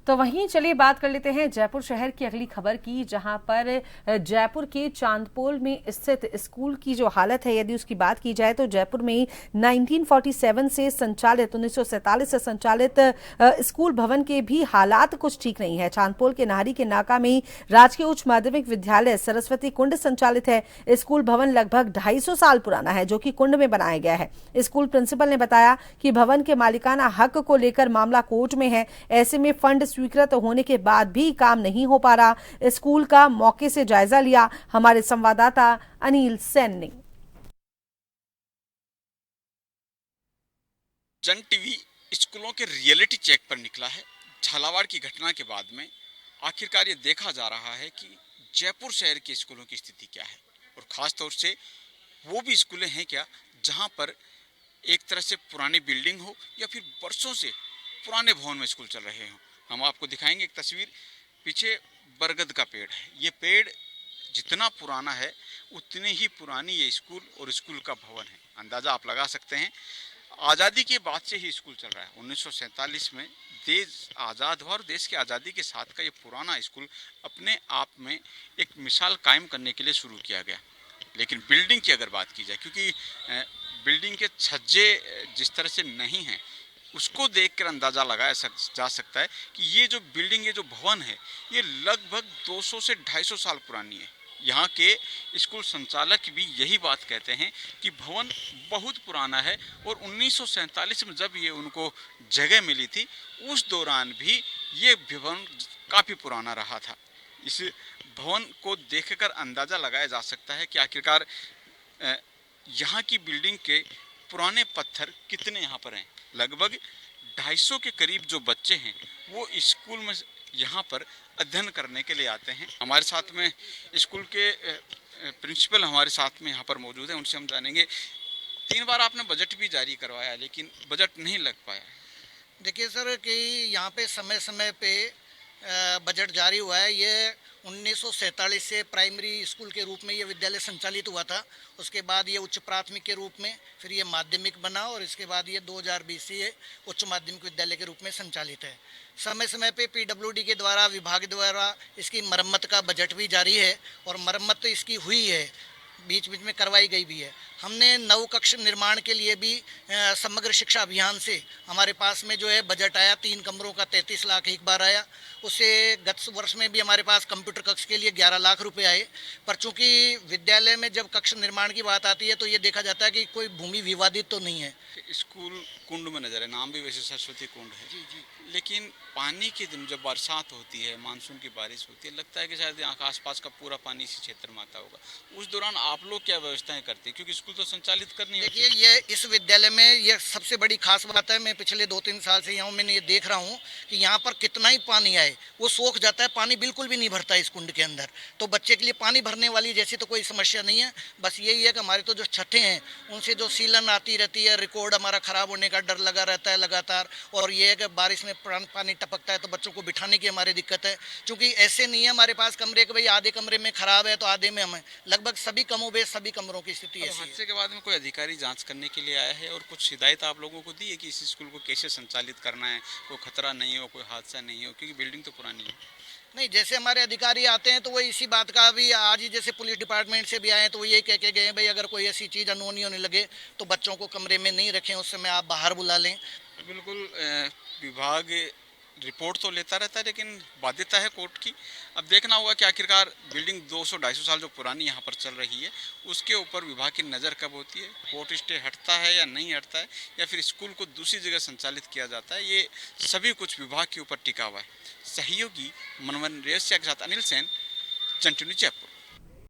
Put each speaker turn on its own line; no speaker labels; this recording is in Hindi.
तो वहीं चलिए बात कर लेते हैं जयपुर शहर की अगली खबर की, जहां पर जयपुर के चांदपोल में स्थित स्कूल की जो हालत है, यदि उसकी बात की जाए तो जयपुर में 1947 से संचालित 1947 से संचालित स्कूल भवन के भी हालात कुछ ठीक नहीं है। चांदपोल के नाहरी के नाका में राजकीय उच्च माध्यमिक विद्यालय सरस्वती कुंड संचालित है। स्कूल भवन लगभग 250 साल पुराना है, जो कि कुंड में बनाया गया है। स्कूल प्रिंसिपल ने बताया कि भवन के मालिकाना हक को लेकर मामला कोर्ट में है। ऐसे में फंड स्वीकृत होने के बाद भी काम नहीं हो पा रहा। स्कूल का मौके से जायजा लिया हमारे संवाददाता अनिल सेन ने।
जन टीवी स्कूलों के रियलिटी चेक पर निकला है। झालावाड़ की घटना के बाद में आखिरकार ये देखा जा रहा है कि जयपुर शहर के स्कूलों की स्थिति क्या है, और ख़ास तौर से वो भी स्कूलें हैं क्या जहां पर एक तरह से पुरानी बिल्डिंग हो या फिर वर्षों से पुराने भवन में स्कूल चल रहे हों। हम आपको दिखाएंगे एक तस्वीर। पीछे बरगद का पेड़ है। ये पेड़ जितना पुराना है उतनी ही पुरानी ये स्कूल और स्कूल का भवन है। अंदाज़ा आप लगा सकते हैं। आज़ादी के बाद से ही स्कूल चल रहा है। 1947 में देश आज़ाद हुआ और देश की आज़ादी के साथ का ये पुराना स्कूल अपने आप में एक मिसाल कायम करने के लिए शुरू किया गया। लेकिन बिल्डिंग की अगर बात की जाए, क्योंकि बिल्डिंग के छज्जे जिस तरह से नहीं हैं, उसको देखकर अंदाज़ा लगाया जा सकता है कि ये जो बिल्डिंग, ये जो भवन है, ये लगभग 200 से 250 साल पुरानी है। यहाँ के स्कूल संचालक भी यही बात कहते हैं कि भवन बहुत पुराना है, और 1947 में जब ये उनको जगह मिली थी, उस दौरान भी ये भवन काफ़ी पुराना रहा था। इस भवन को देखकर अंदाज़ा लगाया जा सकता है कि आखिरकार यहाँ की बिल्डिंग के पुराने पत्थर कितने यहाँ पर हैं। लगभग 250 के करीब जो बच्चे हैं वो स्कूल में यहाँ पर अध्ययन करने के लिए आते हैं। हमारे साथ में स्कूल के प्रिंसिपल हमारे साथ में यहाँ पर मौजूद हैं। उनसे हम जानेंगे, 3 बार आपने बजट भी जारी करवाया लेकिन बजट नहीं लग पाया।
देखिए सर कि यहाँ पे समय समय पे बजट जारी हुआ है। ये 1947 से प्राइमरी स्कूल के रूप में ये विद्यालय संचालित हुआ था। उसके बाद ये उच्च प्राथमिक के रूप में, फिर ये माध्यमिक बना, और इसके बाद ये 2020 से ये उच्च माध्यमिक विद्यालय के रूप में संचालित है। समय समय पे पीडब्ल्यूडी के द्वारा, विभाग द्वारा इसकी मरम्मत का बजट भी जारी है, और मरम्मत तो इसकी हुई है, बीच बीच में करवाई गई भी है। हमने नव कक्ष निर्माण के लिए भी समग्र शिक्षा अभियान से हमारे पास में जो है बजट आया, 3 कमरों का 33 लाख एक बार आया। उससे गत वर्ष में भी हमारे पास कंप्यूटर कक्ष के लिए 11 लाख रुपए आए। पर चूंकि विद्यालय में जब कक्ष निर्माण की बात आती है तो ये देखा जाता है कि कोई भूमि विवादित तो नहीं है।
स्कूल कुंड में नजर है, नाम भी वैसे सरस्वती कुंड है। जी। लेकिन पानी के दिन जब बरसात होती है, मानसून की बारिश होती है, लगता है कि शायद आसपास का पूरा पानी इसी क्षेत्र में आता होगा। उस दौरान आप लोग क्या व्यवस्थाएं करते हैं, क्योंकि स्कूल तो संचालित करनी है।
देखिए, ये इस विद्यालय में ये सबसे बड़ी खास बात है। मैं पिछले 2-3 साल से यहाँ मैंने ये देख रहा हूँ कि यहाँ पर कितना ही पानी आए वो सोख जाता है, पानी बिल्कुल भी नहीं भरता है इस कुंड के अंदर। तो बच्चे के लिए पानी भरने वाली जैसी तो कोई समस्या नहीं है। बस यही है कि हमारे तो जो छठे हैं उनसे जो सीलन आती रहती है, रिकॉर्ड हमारा खराब होने का डर लगा रहता है लगातार। और ये है कि बारिश में पानी टपकता है तो बच्चों को बिठाने की हमारी दिक्कत है। क्योंकि ऐसे नहीं है हमारे पास कमरे के भाई आधे कमरे में खराब है तो आधे में हमें, लगभग सभी कमोबेश सभी कमरों की स्थिति ऐसी है।
हादसे के बाद में कोई अधिकारी जांच करने के लिए आया है और कुछ हिदायत आप लोगों को दी है कि इस स्कूल को कैसे संचालित करना है, कोई खतरा नहीं हो, कोई हादसा नहीं हो, क्योंकि बिल्डिंग तो पुरानी है।
नहीं, जैसे हमारे अधिकारी आते हैं तो वो इसी बात का भी, आज ही जैसे पुलिस डिपार्टमेंट से भी आए हैं तो वो यही कह के गए भाई अगर कोई ऐसी चीज़ अनहोनी होने लगे तो बच्चों को कमरे में नहीं रखें, उस समय आप बाहर बुला लें।
बिल्कुल, विभाग रिपोर्ट तो लेता रहता है लेकिन बाध्यता है कोर्ट की। अब देखना होगा कि आखिरकार बिल्डिंग 200-250 साल जो पुरानी यहाँ पर चल रही है उसके ऊपर विभाग की नज़र कब होती है, कोर्ट स्टे हटता है या नहीं हटता है, या फिर स्कूल को दूसरी जगह संचालित किया जाता है। ये सभी कुछ विभाग के ऊपर टिका हुआ है। सहयोगी मनोरंजन रेसिया के साथ अनिल सेन, जन टीवी जयपुर।